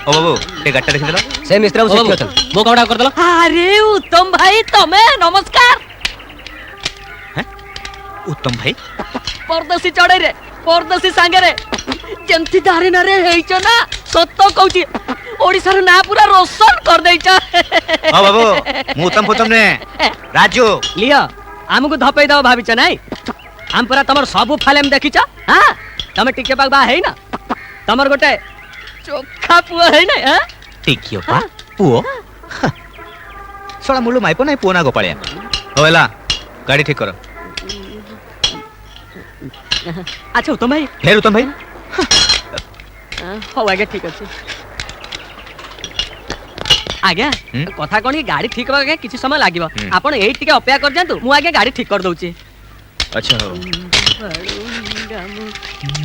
ओ बाबू ए गट्टा देखि देलो से मिस्त्री बाबू सेठी होतन मो कावडा कर देलो। अरे उत्तम भाई तमे नमस्कार। हैं उत्तम भाई परदेसी चढ़े रे परदेसी सांगे रे जंती दारे न रे हेइछ ना सत्य कहूची ओडिसा रे ना पूरा रोशन कर देइछ। ओ बाबू मु उत्तम ने राजू लियो हमको धपई दो भाबिछ नाही हम पूरा तमर सबु फिल्म देखिछ। हां तमे टिके बागबा है ना तमर गोटे चोखा पुआ है ना। हां टिकियो पा पुओ सळा मुलो माइपो नाही पुओ ना गोपाळिया होला गाड़ी ठीक करो। अच्छा उत्तम भाई फेर उत्तम भाई हो आगे ठीक अछि आज्ञा कथा कोनी गाड़ी ठीक करके किछि समय लागिवो आपण एई टिके अपेक्षा कर जानतु मु आगे गाड़ी ठीक कर दउची। अच्छा हो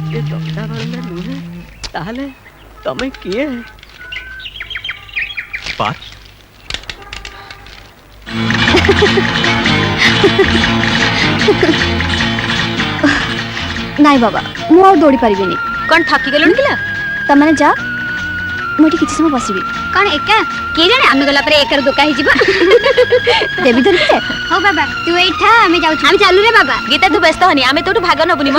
ये दंडा बंदा नुहे ताहले तमे किए पार नाई बाबा मु और दौड़ी परिबिनी कौन थकी गलुन किला तमने जा मोटी किछि समय बसिबी कौन एका के जाने आमे गला पर एकर दुका ही जीवा देवी धर के हो बाबा तू एठा आमे जाउ हम चालू रे बाबा गीता तू व्यस्त होनी आमे तोटू भाग नबुनी म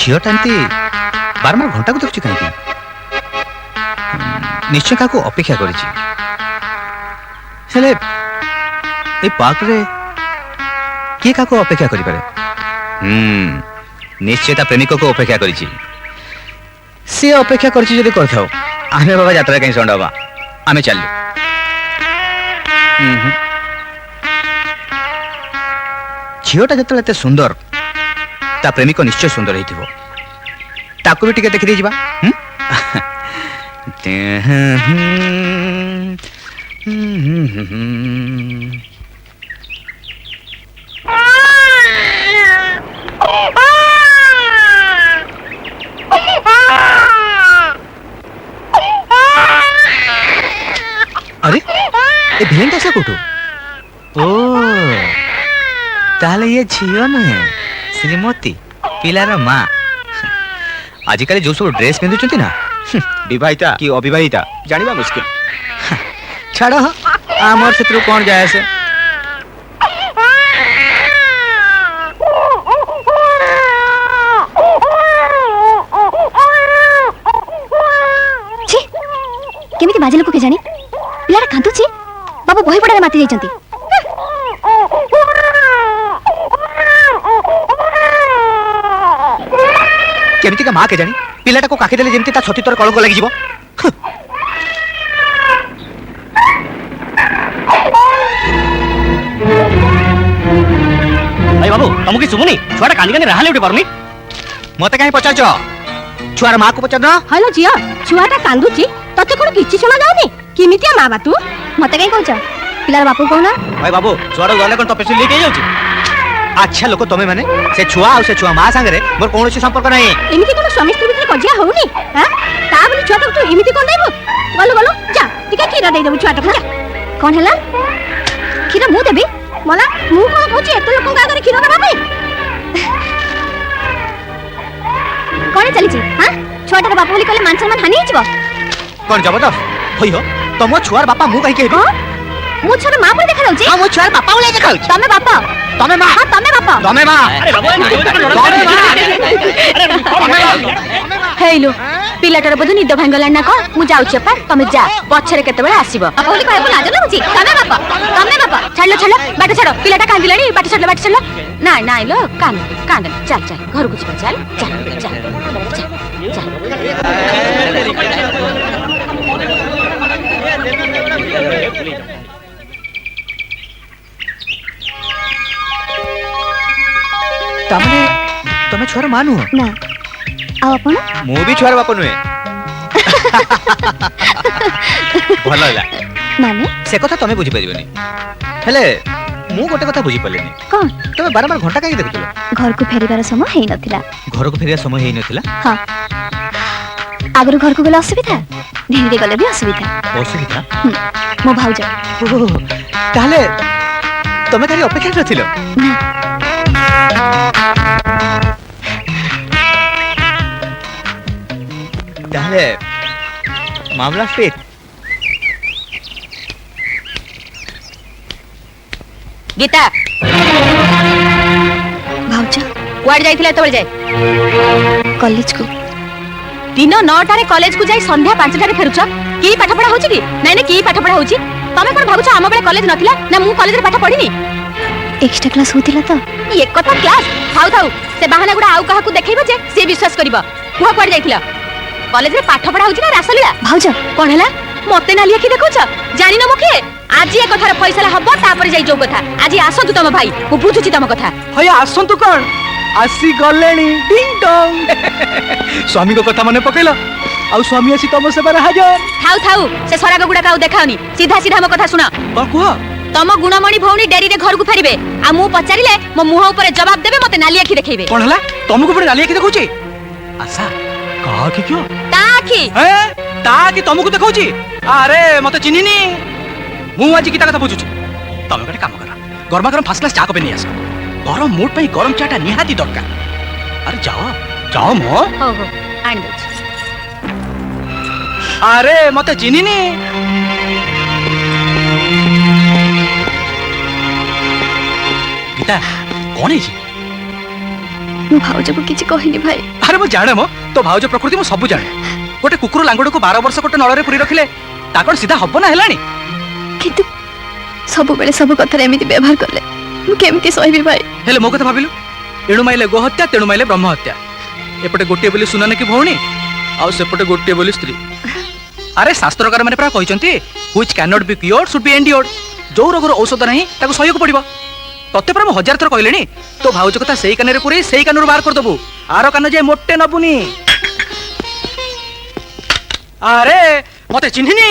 झीटा बारंबार घंटा को देखुची कहीं निश्चय का अपेक्षा करे पार्क रे किए का अपेक्षा करि पारे निश्चय प्रेमिक को अपेक्षा करिछि से अपेक्षा करिछि जदि करथाओ आमे बाबा यात्रा कहीं संडबा आमे चललु झीटा जतले एते सुंदर ता प्रेमिक निश्चय सुंदर हेतिबो ताकू भी टिके देखि दे जिबा अरे ए भिलेन कैसे कोटो ओ ताले ये झियो नहे श्रीमती पिलार माँ आजिकल जो सब ड्रेस पिंधुचंती ना विवाहिता कि अविवाहिता जानिबा मुश्किल छाड़ो आमर क्षेत्र कौन जाए से केमिति बाजे लोक के जानी पिलार कांदुची बाबा बही पड़ारे माती जाइचंती केमिति का माँ के जानी पिलाटा को काखी देले जेमति ता छती तोर कलंक लागि जीवो भाई बाबू तुमको की सुबुनी छुआटा कांदी कांदी राहले उठे पारुनी मते काहे पचारछ छुआर माँ को पचार न हेलो जिया छुआटा कांदुची तते कोन किछि सुना जाउनी केमितिया माँ बा तू मते काहे कहछ पिलार बापू कहना भाई बाबू छुआर गले कोन तपेसी लेके जाउची अच्छा लोक तमे माने से छुआ आ से छुआ माँ संगे मोर कोनोसी संपर्क नाही एमिति कोन स्वामी स्त्री भितर कजिया होउनी हां ता बोली छुआटा तू एमिति कोन देबो बोलो बोलो जा टिके खीरा दे देबो छुआटा जा कोन हला खीरा मु देबी मला मु कोन कहूची एत लोक का आगे खीरा देबा भाई कोन चली छी हां छुआटा बापू बोली कहले मान सम्मान हानि हिजबो कोन जबरदस्त होई हो तमो छुआर बापा मु कहि के हेबी ମୁଁ ଛୁଆର ମା ପରି ଦେଖା ଯାଉଛି ମୁଁ ଛୁଆର ବାପା ଭଳିଆ ଦେଖାଉଛି ତମେ ବାପା ତମେ ମା ହଁ ତମେ ବାପା ତମେ ମା ହେଇଲୋ ପିଲାଟାର ବୋଧେ ନିଦ ଭାଙ୍ଗଲାଣି ନା କଣ ମୁଁ ଯାଉଛି ଅପା ତମେ ଯା ପଛରେ କେତେବେଳେ ଆସିବ ବାପା ବୋଲି କହିବାକୁ ଲାଜ ଲାଗୁଛି ତମେ ବାପା ଛାଡିଲ ଛାଡିଲ ବାଟ ଛାଡ ପିଲାଟା କାନ୍ଦିଲାଣି ବାଟ ଛାଡିଲ ନାଇଁ ନାଇଁ ଲୋ କାନ୍ଦ କାନ୍ଦ ଚାଲ ଚାଲ ଘରକୁ ଯିବା ଚାଲ ଚାଲ ଚାଲ ଚାଲ ତାମାନେ ତମେ ଛୁଆର ମା ନୁହଁ ନା ଆଉ ଆପଣ ମୁଁ ବି ଛୁଆର ବାପା ନୁହେଁ ଭଲ ହେଲା ମାନେ ସେ କଥା ତମେ ବୁଝିପାରିବନି ହେଲେ ମୁଁ ଗୋଟେ କଥା ବୁଝିପାରିଲିନି କଣ ତମେ ବାରମ୍ବାର ଘଣ୍ଟା କାହିଁକି ଦେଖୁଥିଲ ଘରକୁ ଫେରିବାର ସମୟ ହେଇନଥିଲା ଘରକୁ ଫେରିବା ସମୟ ହେଇନଥିଲା ହଁ ଆଗରୁ ଘରକୁ ଗଲେ ଅସୁବିଧା ଧୀରେ ଗଲେ ବି ଅସୁବିଧା ଅସୁବିଧା ମୋ ଭାଉଜ ଓହୋ, ତାହେଲେ ତମେ ଖାଲି ଅପେକ୍ଷାରେ ଥିଲ ନା ତାହେଲେ ମାମଲା ଫିଟ୍ ଗୀତା ଭାଉଜ କୁଆଡେ ଯାଇଥିଲା ଏତେବେଳେ ଯାଏ କଲେଜକୁ ଦିନ 9টাରେ କଲେଜକୁ ଯାଇ ସନ୍ଧ୍ୟା 5টাରେ ଫେରୁଛ କି ପାଠ ପଢା ହଉଛି କି ନାଇଁ ନାଇଁ କି ପାଠ ପଢା ହଉଛି ତମେ କଣ ଭାବୁଛ ଆମ ବେଳେ କଲେଜ ନଥିଲା ନା ମୁଁ କଲେଜରେ ପାଠ ପଢିନି ଏକ୍ସଟ୍ରା କ୍ଲାସ୍ ହଉଥିଲା ତ ଏ କଥା କ୍ଲାସ୍ ଥାଉ ଥାଉ ସେ ବାହାନା ଗୁଡା ଆଉ କାହାକୁ ଦେଖେଇବ ଯେ ସେ ବିଶ୍ୱାସ କରିବ କୁହ କୁଆଡେ ଯାଇଥିଲ କଲେଜରେ ପାଠ ପଢା ହଉଛି ନା ରାସଲୀଳା ଭାଉଜ କଣ ହେଲା ମତେ ନାଲି ଆଖି ଦେଖୁଛ ଜାଣିନ ମୁଁ କିଏ ଆଜି ଏ କଥାର ଫଇସଲା ହବ ତାପରେ ଯାଇ ଯୋଉ କଥା ଆଜି ଆସନ୍ତୁ ତମ ଭାଇ ମୁଁ ବୁଝୁଛି ତମ କଥା ହଇ ଆସନ୍ତୁ କଣ ଆସି ଗଲେଣି ଟିଂ ଟଙ୍ଗ ସ୍ୱାମୀଙ୍କ କଥା ମନେ ପକେଇଲ ଆଉ ସ୍ୱାମୀ ଆସି ତମ ସେବାରେ ହାଜର ଥାଉ ଥାଉ ସେ ସରାଗ ଗୁଡାକ ଆଉ ଦେଖାଅନି ସିଧା ସିଧା ମୋ କଥା ଶୁଣ କଣ କୁହ ତମ ଗୁଣମଣି ଭଉଣୀ ଡେରିରେ ଘରକୁ ଫେରିବେ ଆଉ ମୁଁ ପଚାରିଲେ ମୋ ମୁହଁ ଉପରେ ଜବାବ ଦେବେ ମତେ ନାଲି ଆଖି ଦେଖେଇବେ କଣ ହେଲା ତମକୁ ପୁଣି ନାଲି ଆଖି ଦେଖଉଛି ଆଶା କାହା ଆଖି କିଅ ତା ଆଖି ତା ଆଖି ତମକୁ ଦେଖଉଛି ଆରେ ମତେ ଚିହ୍ନିନି ମୁଁ ଆଜି କିତା କଥା ବୁଝୁଛି ତମେ ଗୋଟେ କାମ କର ଗରମା ଗରମ ଫାର୍ଷ୍ଟ କ୍ଲାସ୍ ଚା କପେ ନେଇ ଆସ ଗରମ ମୁଡ୍ ପାଇଁ ଗରମ ଚାଟା ନିହାତି ଦରକାର ଆରେ ଯାଅ ଯାଅ ମୋ ହଉ ହଉ ଆଣି ଦଉଛି ଆରେ ମତେ ଚିହ୍ନିନି ଗୀତା କଣ ହେଇଛି ମୁଁ ଭାଉଜକୁ କିଛି କହିନି ଭାଇ ଆରେ ମୁଁ ଜାଣେ ମୋ ତୋ ଭାଉଜ ପ୍ରକୃତି ମୁଁ ସବୁ ଜାଣେ ଗୋଟେ କୁକୁର ଲାଙ୍ଗୁଡକୁ 12 ବର୍ଷ ଗୋଟେ ନଳରେ ପୁରୀ ରଖିଲେ ତା କଣ ସିଧା ହବ ନା ହେଲାଣି କିନ୍ତୁ ସବୁବେଳେ ସବୁ କଥାରେ ଏମିତି ବ୍ୟବହାର କଲେ ମୁଁ କେମିତି ସହିବି ଭାଇ ହେଲେ ମୋ କଥା ଭାବିଲୁ ଏଣୁ ମାଇଲେ ଗୋ ହତ୍ୟା ତେଣୁ ମାଇଲେ ବ୍ରହ୍ମ ହତ୍ୟା ଏପଟେ ଗୋଟିଏ ବୋଲି ସୁନା କି ଭଉଣୀ ଆଉ ସେପଟେ ଗୋଟିଏ ବୋଲି ସ୍ତ୍ରୀ ଆରେ ଶାସ୍ତ୍ରକାର ମାନେ ପ୍ରାୟ କହିଛନ୍ତି which cannot be cured should be endured ଯୋଉ ରୋଗର ଔଷଧ ନାହିଁ ତାକୁ ସହିବାକୁ ପଡିବ ତତେ ପୁରା ମୁଁ 1000 ଥର କହିଲେଣି ତୋ ଭାଉଜ କଥା ସେଇ କାନରେ ପୁରେଇ ସେଇ କାନରୁ ବାହାର କରିଦବୁ ଆର କାନ ଯାଇ ମୋଟେ ନବୁନି ଆରେ ମତେ ଚିହ୍ନିନି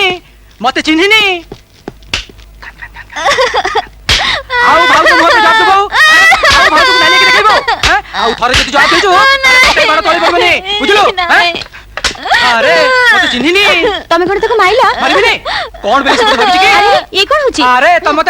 ଆଉ ଭାଉଜ ମୁହଁରେ ଜବାବ ଦେବୁ ଆଉ ଭାଉଜକୁ ନାଲି ଆଖି ଦେଖେଇବୁ ଆଉ ଥରେ ଯଦି ଜବାବ ଦେଇଛୁ ତତେ ବାଳ ତଳି ପଡ଼ିବନି ବୁଝିଲୁ ଆରେ ମତେ ଚିହ୍ନିନି ତମେ କଣ ତାକୁ ମାଇଲା ମାରିବିନି କଣ ବେଶୀ ଭାବୁଛି କି ଇଏ କଣ ହଉଛି ଆରେ ତମେ